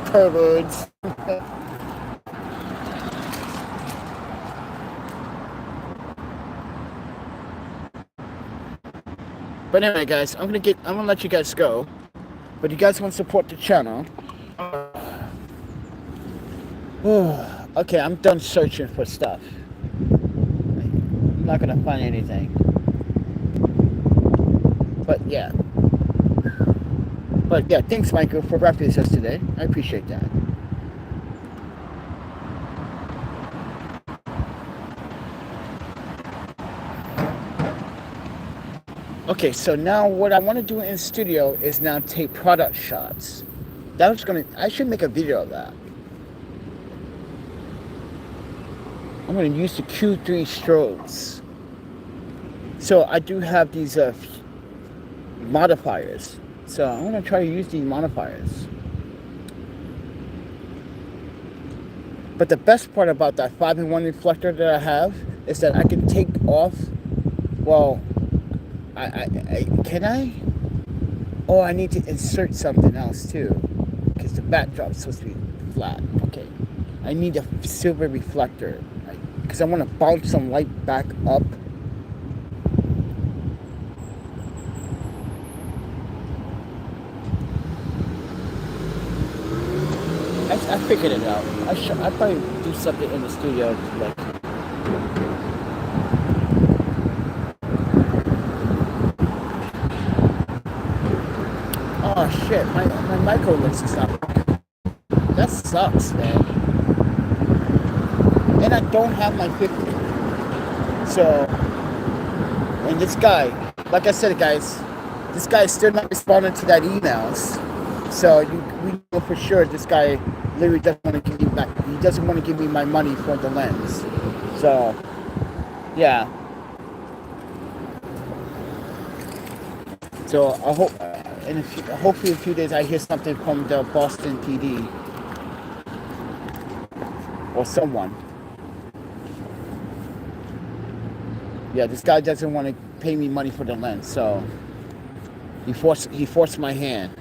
Perverts. But anyway, guys, I'm gonna let you guys go. But you guys want to support the channel? Okay, I'm done searching for stuff. I'm not gonna find anything. But yeah. But yeah, thanks, Michael, for breakfast today. I appreciate that. Okay, so now what I want to do in the studio is now take product shots. I should make a video of that. I'm going to use the Q3 strobes. So I do have these modifiers. So I'm going to try to use these modifiers. But the best part about that 5-in-1 reflector that I have is that I can take off, well, can I? Oh, I need to insert something else too, because the backdrop's supposed to be flat. Okay, I need a silver reflector, because I want to bounce some light back up. I figured it out. I probably do something in the studio like. Oh shit, my micro links is not working. That sucks, man. And I don't have my 50. So, and this guy, like I said, guys, this guy is still not responding to that emails. So we know for sure this guy literally doesn't want to give me back. He doesn't want to give me my money for the lens. So, yeah. So I hope, hopefully in a few days I hear something from the Boston PD or someone. Yeah, this guy doesn't want to pay me money for the lens, so he forced my hand.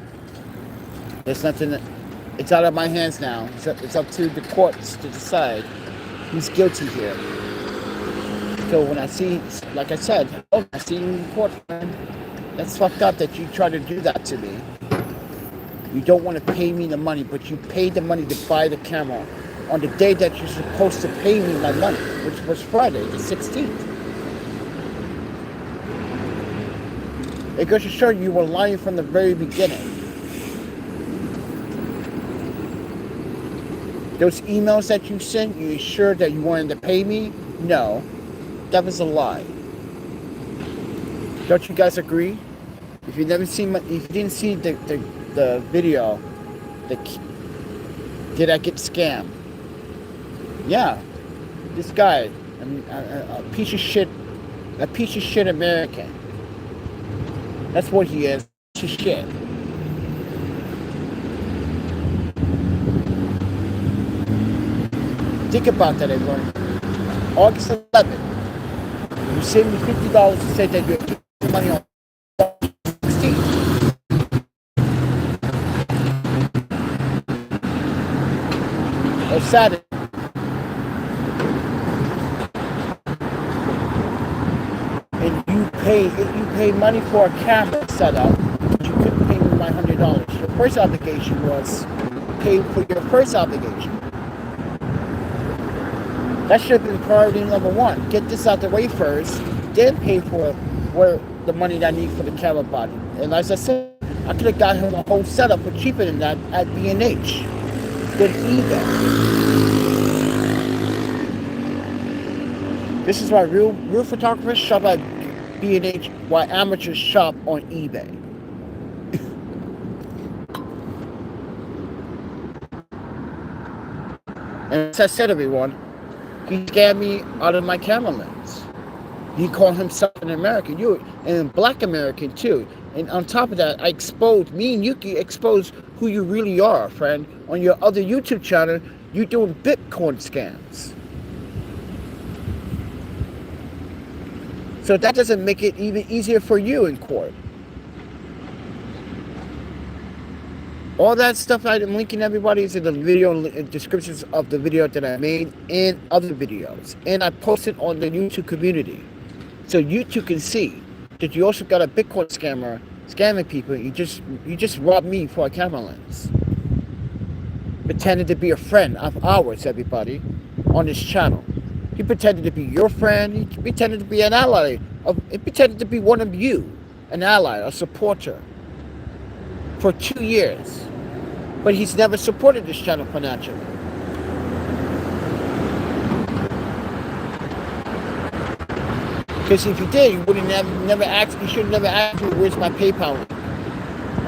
There's nothing. It's out of my hands now. It's up to the courts to decide who's guilty here. So when I see, like I said, I see you in court, man. That's fucked up that you try to do that to me. You don't want to pay me the money, but you paid the money to buy the camera on the day that you're supposed to pay me my money, which was Friday, the 16th. It goes to show you were lying from the very beginning. Those emails that you sent, you sure that you wanted to pay me? No, that was a lie. Don't you guys agree? If you didn't see the video, did I get scammed? Yeah, this guy, I mean, a piece of shit American. That's what he is. Piece of shit. Think about that, everyone. August 11th, you send me $50 to say that you're getting money on 16th. Or Saturday. And you pay money for a camera setup, but you couldn't pay me my $100. Your first obligation was pay for your first obligation. That should have been priority number one. Get this out the way first, then pay for the money that I need for the camera body. And as I said, I could have got him a whole setup for cheaper than that at B&H. Than eBay. This is why real photographers shop at B&H, while amateurs shop on eBay. And as I said, everyone, he scammed me out of my camera lens. He called himself an American, and Black American too. And on top of that, me and Yuki exposed who you really are, friend. On your other YouTube channel, you're doing Bitcoin scams. So that doesn't make it even easier for you in court. All that stuff I'm linking everybody is in the video descriptions of the video that I made and other videos. And I posted on the YouTube community. So YouTube can see that you also got a Bitcoin scammer scamming people. You just robbed me for a camera lens. Pretended to be a friend of ours, everybody, on this channel. He pretended to be your friend. He pretended to be an ally. He pretended to be one of you, an ally, a supporter, for 2 years. But he's never supported this channel financially. Because if you did, you wouldn't have never asked. You should have never asked me, where's my PayPal link?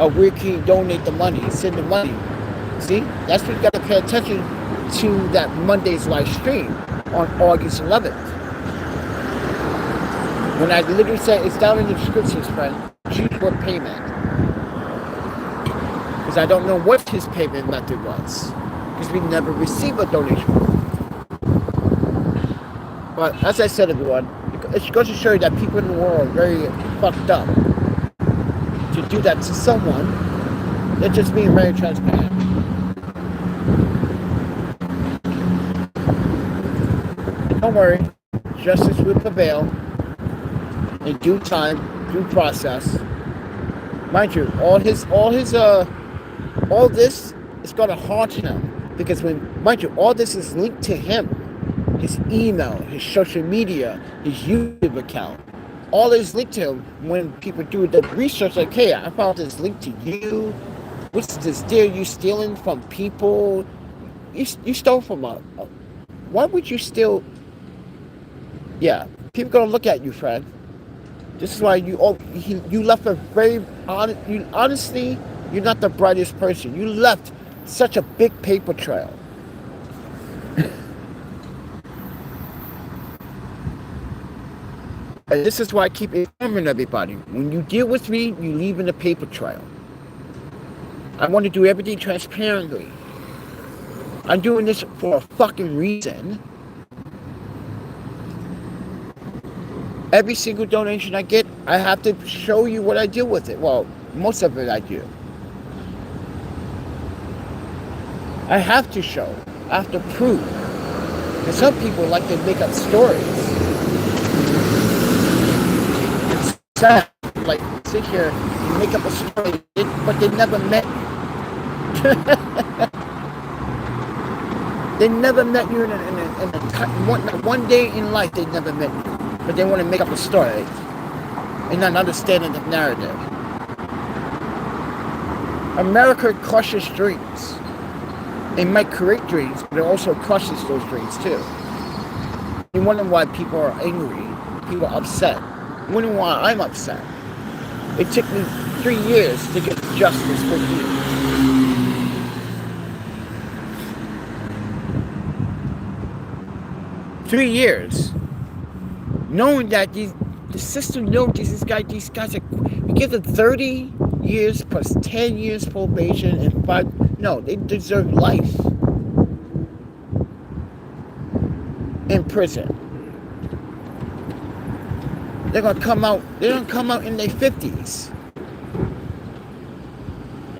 Or where can you donate the money? Send the money. See, that's what you got to pay attention to, that Monday's live stream on August 11th. When I literally said, it's down in the descriptions, friend, choose what payment. Because I don't know what his payment method was. Because we never received a donation. But as I said, everyone, it goes to show you that people in the world are very fucked up. To do that to someone, they're just being very transparent. Don't worry, justice will prevail in due time, due process. Mind you, all this is gonna haunt him, because mind you, all this is linked to him. His email, his social media, his YouTube account. All is linked to him. When people do the research, like, hey, I found this link to you. What's this deal you stealing from people? You stole from why would you steal? Yeah, people gonna look at you, friend. This is why you left a very honestly, You're not the brightest person. You left such a big paper trail. And this is why I keep informing everybody. When you deal with me, you leave in a paper trail. I want to do everything transparently. I'm doing this for a fucking reason. Every single donation I get, I have to show you what I do with it. Well, most of it I do. I have to show. I have to prove. And some people like to make up stories. It's sad. Like, sit here and make up a story, but they never met you. They never met you in one day in life. They never met you. But they want to make up a story and not understanding the narrative. America crushes dreams. It might create dreams, but it also crushes those dreams too. You wonder why people are angry, people are upset. You wonder why I'm upset. It took me 3 years to get justice for you. 3 years. Knowing that the system knows these guys are, you give them 30 years plus 10 years probation and 5, no, they deserve life in prison. They're gonna come out in their 50s.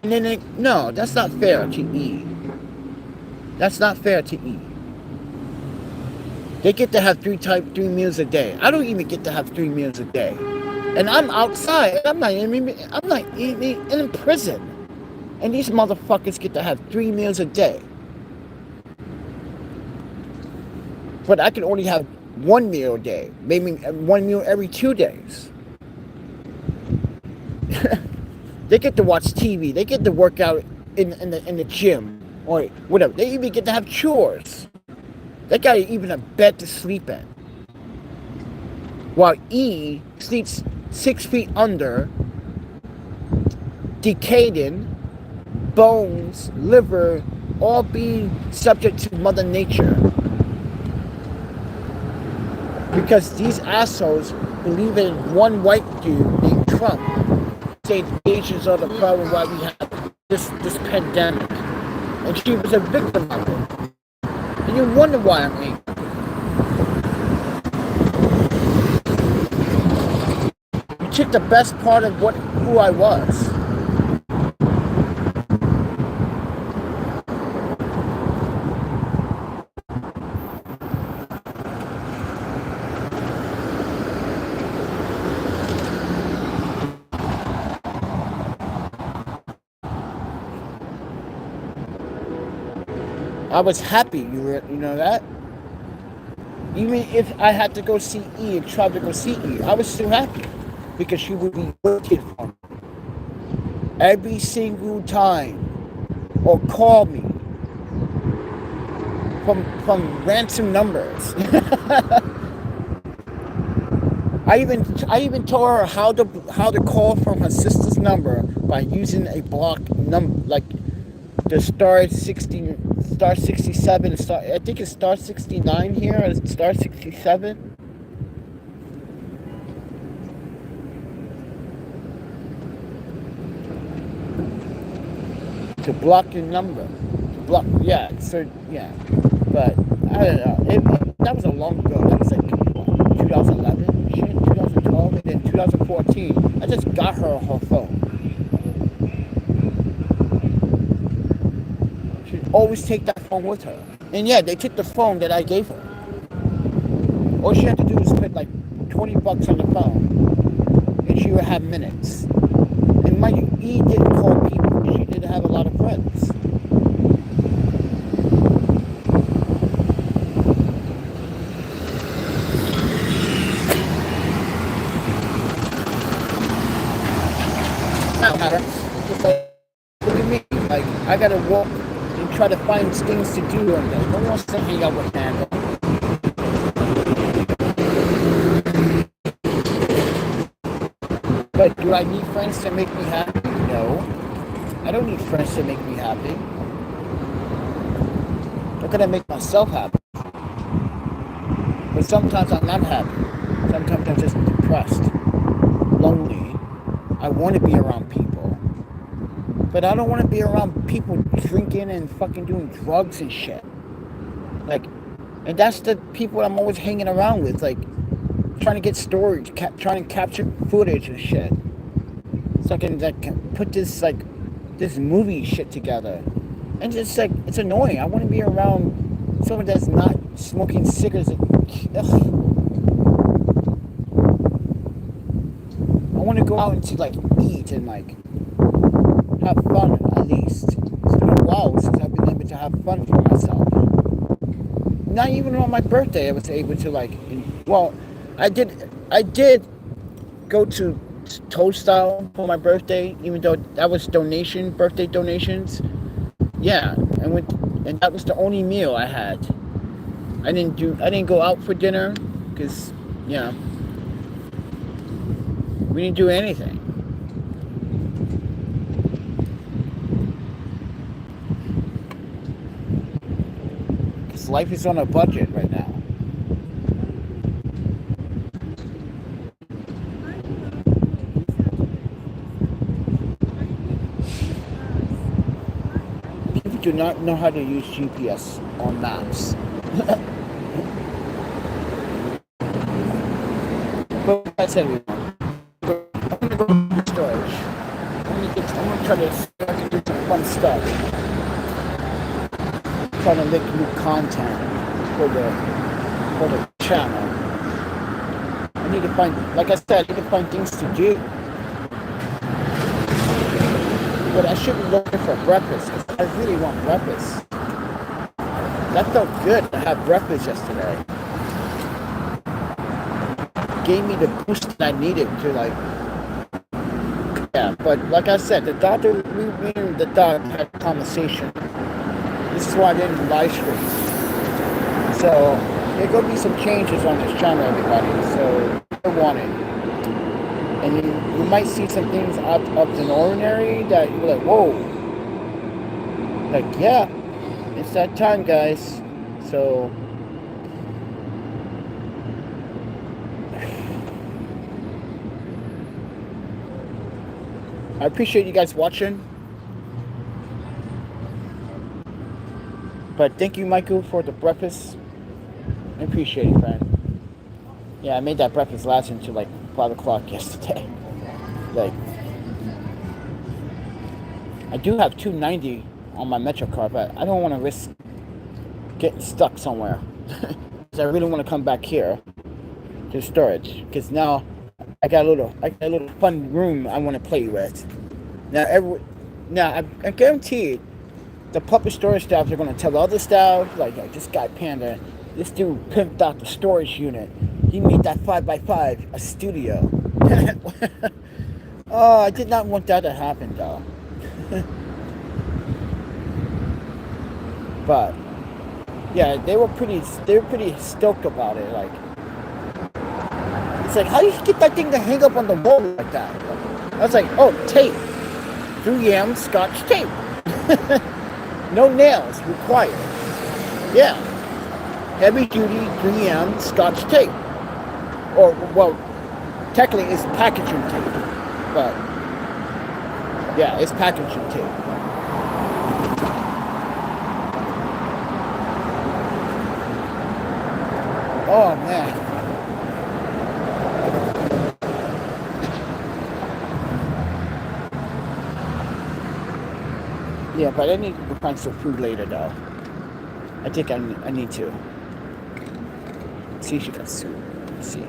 And then no, that's not fair to E. That's not fair to E. They get to have 3 meals a day. I don't even get to have 3 meals a day. And I'm outside. I'm not even in prison. And these motherfuckers get to have 3 meals a day. But I can only have 1 meal a day. Maybe 1 meal every 2 days. They get to watch TV. They get to work out in the gym or whatever. They even get to have chores. That guy even a bed to sleep in. While E sleeps 6 feet under, decaying, bones, liver, all being subject to Mother Nature. Because these assholes believe in one white dude named Trump. Saying Asians are the problem why we have this pandemic. And she was a victim of it. And you wonder why I'm angry. You took the best part of who I was. I was happy, you know that? Even if I had to go see E and try to go see E, I was still happy. Because she would be working for me. Every single time. Or call me. From ransom numbers. I even told her how to call from her sister's number by using a block number, like the star 67, I think it's star 69 here, or star 67. To block your number. Yeah, but I don't know. That was a long ago. That was like 2011, 2012, and then 2014. I just got her phone. She'd always take that phone with her. And yeah, they took the phone that I gave her. All she had to do was put like $20 on the phone, and she would have minutes. And mind you, E didn't call people because she didn't have a lot of friends. Just like, look at me. Like, I gotta walk and try to find things to do on that. No one wants to hang out with Panda. But do I need friends to make me happy? No. I don't need friends to make me happy. How can I make myself happy? But sometimes I'm not happy. Sometimes I'm just depressed, lonely. I want to be around people. But I don't want to be around people drinking and fucking doing drugs and shit. Like, and that's the people I'm always hanging around with. Like, trying to get stories, trying to capture footage and shit. So I can like put this like this movie shit together. And just like it's annoying. I want to be around someone that's not smoking cigarettes. Ugh. I want to go out and to like eat and like have fun at least. It's been a while since I've been able to have fun for myself. Not even on my birthday I was able to like. Well, I did go to Toadstyle for my birthday, even though that was birthday donations. Yeah, and that was the only meal I had. I didn't go out for dinner because, yeah, we didn't do anything. Because life is on a budget right now. People do not know how to use GPS on maps. But like I said, I'm gonna go to storage. I'm gonna try to do some fun stuff. Trying to make new content for the channel. I need to find, like I said, I need to find things to do. But I should be looking for breakfast because I really want breakfast. That felt good to have breakfast yesterday. Gave me the boost that I needed to like. Yeah, but like I said, the doctor, me and the doc had a conversation. This is why I didn't live stream. So there gonna be some changes on this channel, everybody. So I want it, and you might see some things out of the ordinary that you're like, whoa. Like, yeah, it's that time, guys. So I appreciate you guys watching. But thank you, Michael, for the breakfast. I appreciate it, friend. Yeah, I made that breakfast last until like 5 o'clock yesterday. Like, I do have 290 on my Metro card, but I don't want to risk getting stuck somewhere. Because I really want to come back here to storage. Because now I got a little fun room I want to play with. Now I guarantee the puppet storage staff are going to tell the other staff, like, this guy Panda, this dude pimped out the storage unit. He made that 5x5 a studio. Oh, I did not want that to happen, though. But yeah, they were pretty stoked about it. Like, it's like, how do you get that thing to hang up on the wall like that? I was like, oh, tape, 3M Scotch tape. No nails required. Yeah, heavy duty 3M Scotch tape. Or, well, technically it's packaging tape, but yeah, it's packaging tape. Oh man. Yeah, but I need to find some food later though. I think I need to. See if she got soup. Let's see.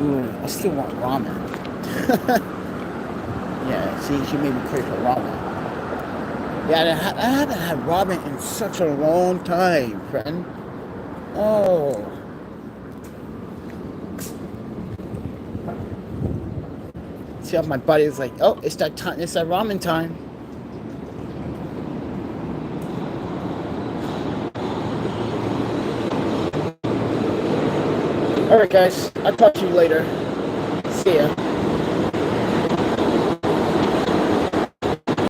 Ooh, I still want ramen. Yeah, see, she made me crave for ramen. Yeah, I haven't had ramen in such a long time, friend. Oh. See how my body is like, oh, it's that time, it's that ramen time. Alright guys, I'll talk to you later. See ya.